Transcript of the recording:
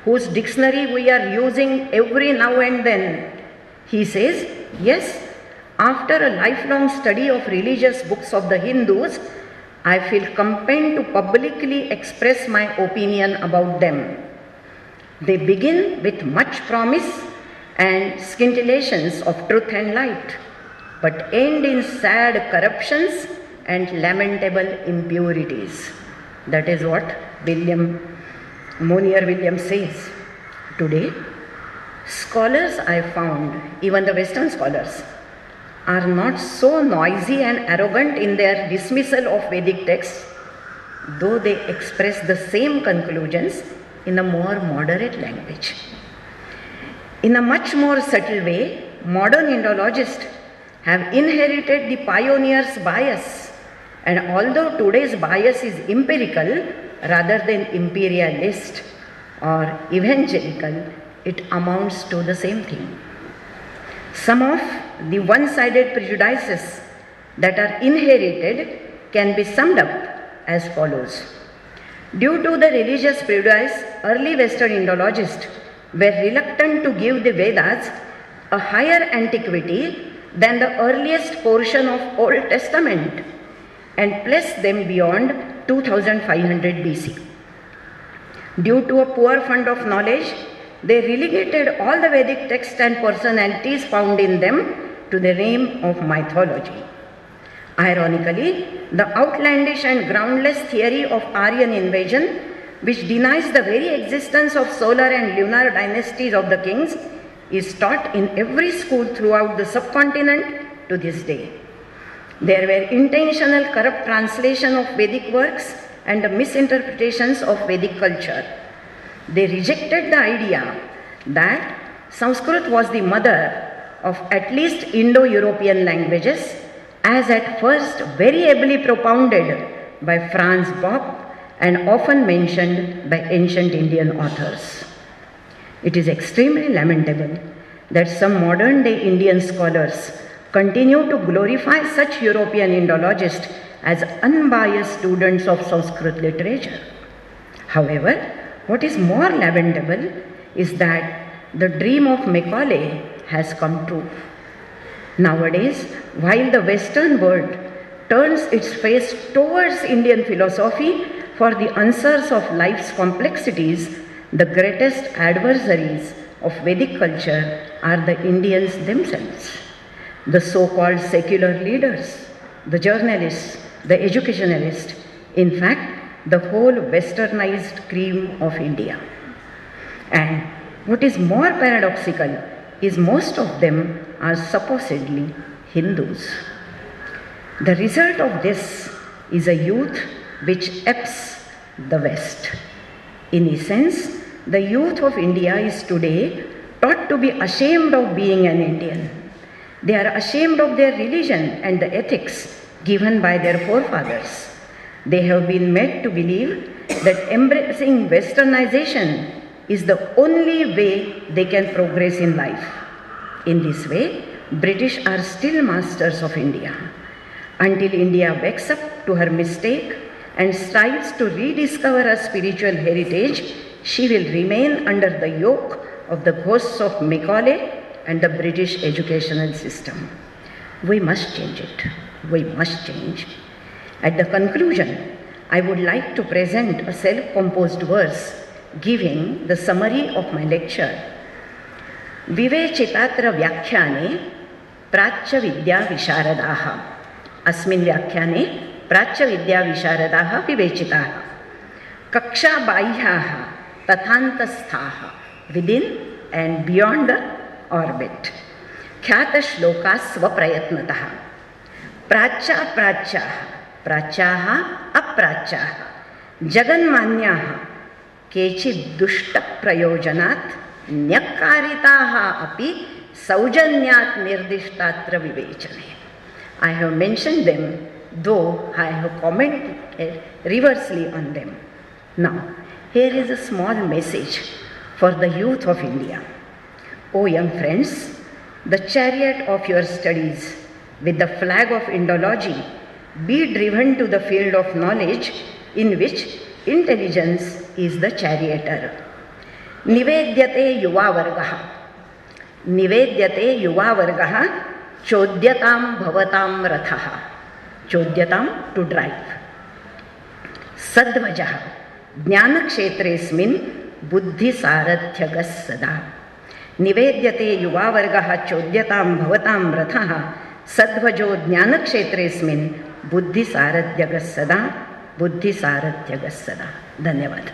whose dictionary we are using every now and then, he says, yes, after a lifelong study of religious books of the Hindus, I feel compelled to publicly express my opinion about them. They begin with much promise and scintillations of truth and light, but end in sad corruptions and lamentable impurities. That is what Monier Williams says. Today, scholars I found, even the Western scholars, are not so noisy and arrogant in their dismissal of Vedic texts, though they express the same conclusions in a more moderate language. In a much more subtle way, modern Indologists have inherited the pioneer's bias, and although today's bias is empirical rather than imperialist or evangelical, it amounts to the same thing. Some of the one-sided prejudices that are inherited can be summed up as follows. Due to the religious prejudice, early Western Indologists were reluctant to give the Vedas a higher antiquity than the earliest portion of Old Testament and placed them beyond 2500 BC. Due to a poor fund of knowledge, they relegated all the Vedic texts and personalities found in them to the realm of mythology. Ironically, the outlandish and groundless theory of Aryan invasion, which denies the very existence of solar and lunar dynasties of the kings, is taught in every school throughout the subcontinent to this day. There were intentional corrupt translation of Vedic works and misinterpretations of Vedic culture. They rejected the idea that Sanskrit was the mother of at least Indo-European languages, as at first very ably propounded by Franz Bopp and often mentioned by ancient Indian authors. It is extremely lamentable that some modern-day Indian scholars continue to glorify such European Indologists as unbiased students of Sanskrit literature. However, what is more lamentable is that the dream of Macaulay has come true. Nowadays, while the Western world turns its face towards Indian philosophy for the answers of life's complexities, the greatest adversaries of Vedic culture are the Indians themselves. The so-called secular leaders, the journalists, the educationalists, in fact, the whole westernized cream of India. And what is more paradoxical is most of them are supposedly Hindus. The result of this is a youth which apes the West. In essence, the youth of India is today taught to be ashamed of being an Indian. They are ashamed of their religion and the ethics given by their forefathers. They have been made to believe that embracing westernization is the only way they can progress in life. In this way, British are still masters of India. Until India wakes up to her mistake and strives to rediscover her spiritual heritage, she will remain under the yoke of the ghosts of Macaulay and the British educational system. We must change it. We must change. At the conclusion, I would like to present a self-composed verse giving the summary of my lecture. Vivechitatra व्याख्याने प्राच्य विद्या विशारदाः अस्मिन् व्याख्याने प्राच्य विद्या विशारदाः विवेचिताः कक्षा बाह्याः तथान्तस्थाः within and beyond the orbit ख्यात श्लोका स्वप्रयत्नतः प्राच्या प्राच्याः प्राच्याः अप्राच्याः जगन्मान्याः केचित् दुष्टप्रयोजनात् न्यक्कारिताः अपि सौजन्यात् निर्दिष्टात्र विवेचने. I have mentioned them, though I have commented reversely on them. Now, here is a small message for the youth of India. O young friends, the chariot of your studies with the flag of Indology be driven to the field of knowledge in which intelligence is the charioteer. निवेद्यते युवावर्गः, निवेद्यते युवावर्गः चोद्यतां भवतां रथः, चोद्यतां to drive. सध्वजः ज्ञानक्षेत्रेऽस्मिन् बुद्धिसारथ्यगः सदा, निवेद्यते युवावर्गः चोद्यतां भवतां रथः, सध्वजो ज्ञानक्षेत्रेऽस्मिन् बुद्धिसारथ्यगः सदा, बुद्धिसारथ्यगः सदा। धन्यवाद।